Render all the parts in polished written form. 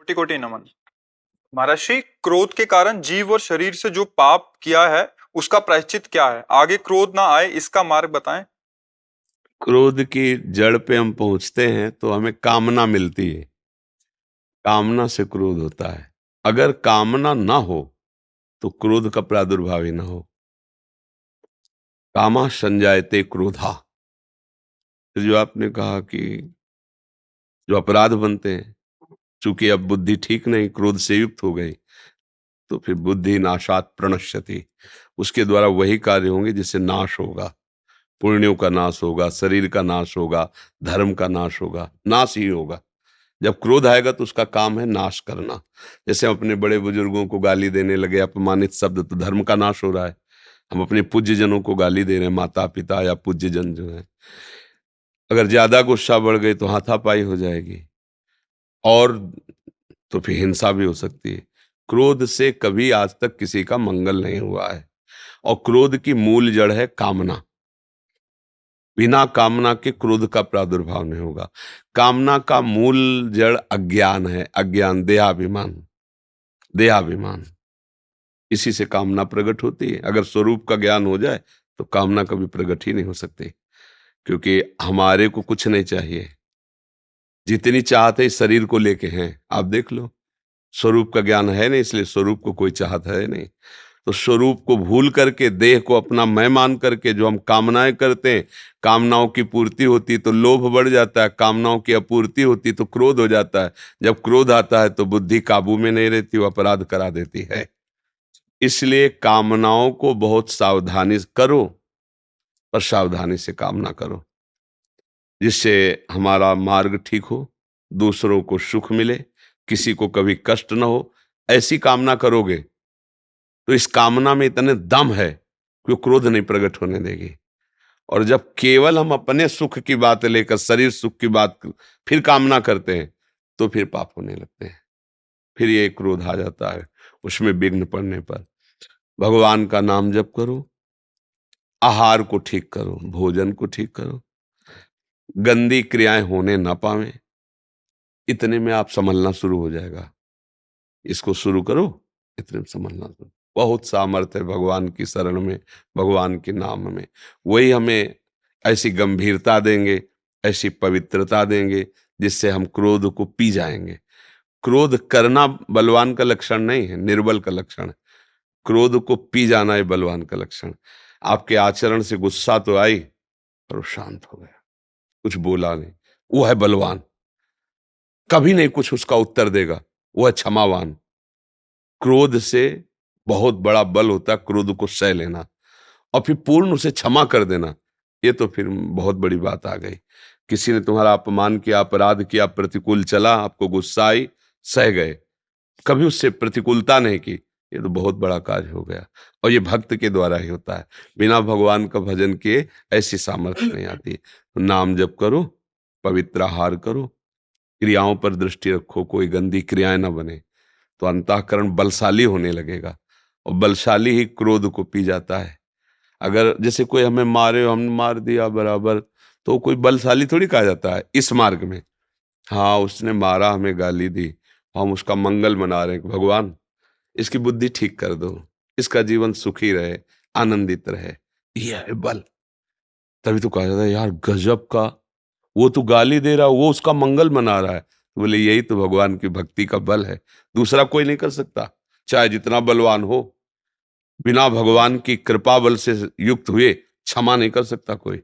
कोटि कोटि नमन। महर्षि, क्रोध के कारण जीव और शरीर से जो पाप किया है उसका प्रायश्चित क्या है? आगे क्रोध ना आए इसका मार्ग बताएं। क्रोध की जड़ पे हम पहुंचते हैं तो हमें कामना मिलती है। कामना से क्रोध होता है। अगर कामना ना हो तो क्रोध का प्रादुर्भाव ही ना हो। कामा संजायते क्रोधा। तो जो आपने कहा कि जो अपराध बनते हैं, चूंकि अब बुद्धि ठीक नहीं, क्रोध से युक्त हो गई, तो फिर बुद्धि नाशात प्रणश्यति। उसके द्वारा वही कार्य होंगे जिससे नाश होगा। पुण्यों का नाश होगा, शरीर का नाश होगा, धर्म का नाश होगा, नाश ही होगा। जब क्रोध आएगा तो उसका काम है नाश करना। जैसे हम अपने बड़े बुजुर्गों को गाली देने लगे, अपमानित शब्द, तो धर्म का नाश हो रहा है। हम अपने पूज्य जनों को गाली दे रहे हैं, माता पिता या पूज्य जन जो है। अगर ज्यादा गुस्सा बढ़ गई तो हाथापाई हो जाएगी, और तो फिर हिंसा भी हो सकती है। क्रोध से कभी आज तक किसी का मंगल नहीं हुआ है। और क्रोध की मूल जड़ है कामना। बिना कामना के क्रोध का प्रादुर्भाव नहीं होगा। कामना का मूल जड़ अज्ञान है। अज्ञान, देहाभिमान। देहाभिमान, इसी से कामना प्रकट होती है। अगर स्वरूप का ज्ञान हो जाए तो कामना कभी प्रकट ही नहीं हो सकती, क्योंकि हमारे को कुछ नहीं चाहिए। जितनी चाहत है इस शरीर को लेके हैं, आप देख लो। स्वरूप का ज्ञान है नहीं, इसलिए स्वरूप को कोई चाहत है नहीं। तो स्वरूप को भूल करके, देह को अपना मैं मान करके जो हम कामनाएं करते हैं, कामनाओं की पूर्ति होती तो लोभ बढ़ जाता है, कामनाओं की अपूर्ति होती तो क्रोध हो जाता है। जब क्रोध आता है तो बुद्धि काबू में नहीं रहती, वो अपराध करा देती है। इसलिए कामनाओं को बहुत सावधानी से करो, पर सावधानी से काम ना करो, जिससे हमारा मार्ग ठीक हो, दूसरों को सुख मिले, किसी को कभी कष्ट ना हो। ऐसी कामना करोगे तो इस कामना में इतने दम है कि वो क्रोध नहीं प्रकट होने देगी। और जब केवल हम अपने सुख की बात लेकर, शरीर सुख की बात फिर कामना करते हैं, तो फिर पाप होने लगते हैं। फिर ये क्रोध आ जाता है उसमें विघ्न पड़ने पर। भगवान का नाम जप करो, आहार को ठीक करो, भोजन को ठीक करो, गंदी क्रियाएं होने ना पावे, इतने में आप संभलना शुरू हो जाएगा। इसको शुरू करो, इतने में संभलना शुरू। बहुत सामर्थ्य है भगवान की शरण में, भगवान के नाम में। वही हमें ऐसी गंभीरता देंगे, ऐसी पवित्रता देंगे, जिससे हम क्रोध को पी जाएंगे। क्रोध करना बलवान का लक्षण नहीं है, निर्बल का लक्षण है। क्रोध को पी जाना है बलवान का लक्षण। आपके आचरण से गुस्सा तो आई, पर वो शांत हो गया, कुछ बोला नहीं, वो है बलवान। कभी नहीं कुछ उसका उत्तर देगा, वो है क्षमावान। क्रोध से बहुत बड़ा बल होता है क्रोध को सह लेना, और फिर पूर्ण उसे क्षमा कर देना। ये तो फिर बहुत बड़ी बात आ गई। किसी ने तुम्हारा अपमान किया, अपराध किया, प्रतिकूल चला, आपको गुस्सा आई, सह गए, कभी उससे प्रतिकूलता नहीं की, ये तो बहुत बड़ा कार्य हो गया। और ये भक्त के द्वारा ही होता है। बिना भगवान का भजन किए ऐसी सामर्थ्य नहीं आती। तो नाम जप करो, पवित्र आहार करो, क्रियाओं पर दृष्टि रखो, कोई गंदी क्रियाएं ना बने, तो अंतःकरण बलशाली होने लगेगा। और बलशाली ही क्रोध को पी जाता है। अगर जैसे कोई हमें मारे, हमने मार दिया बराबर, तो कोई बलशाली थोड़ी कहा जाता है इस मार्ग में। हाँ, उसने मारा, हमें गाली दी, हम उसका मंगल मना रहे हैं कि भगवान इसकी बुद्धि ठीक कर दो, इसका जीवन सुखी रहे, आनंदित रहे। यह है बल। तभी तो कहा जाता है यार गजब का, वो तो गाली दे रहा, वो उसका मंगल मना रहा है। तो बोले यही तो भगवान की भक्ति का बल है, दूसरा कोई नहीं कर सकता, चाहे जितना बलवान हो। बिना भगवान की कृपा बल से युक्त हुए क्षमा नहीं कर सकता कोई।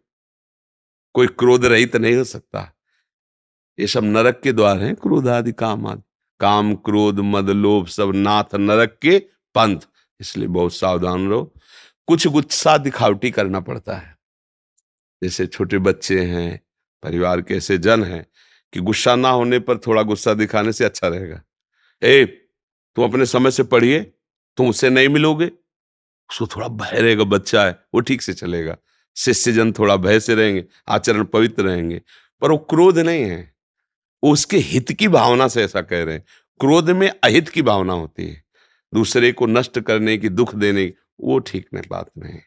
कोई क्रोध रहित नहीं हो सकता। ये सब नरक के द्वार हैं, क्रोध आदि, काम आदि। काम, क्रोध, मद, लोभ सब नाथ नरक के पंथ। इसलिए बहुत सावधान रहो। कुछ गुस्सा दिखावटी करना पड़ता है। जैसे छोटे बच्चे हैं, परिवार के ऐसे जन हैं कि गुस्सा ना होने पर थोड़ा गुस्सा दिखाने से अच्छा रहेगा। ए, तुम अपने समय से पढ़िए, तुम उससे नहीं मिलोगे। उसको थोड़ा भय रहेगा, बच्चा है, वो ठीक से चलेगा। शिष्य जन थोड़ा भय से रहेंगे, आचरण पवित्र रहेंगे। पर वो क्रोध नहीं है, वो उसके हित की भावना से ऐसा कह रहे हैं। क्रोध में अहित की भावना होती है, दूसरे को नष्ट करने की, दुख देने की, वो ठीक नहीं, बात नहीं।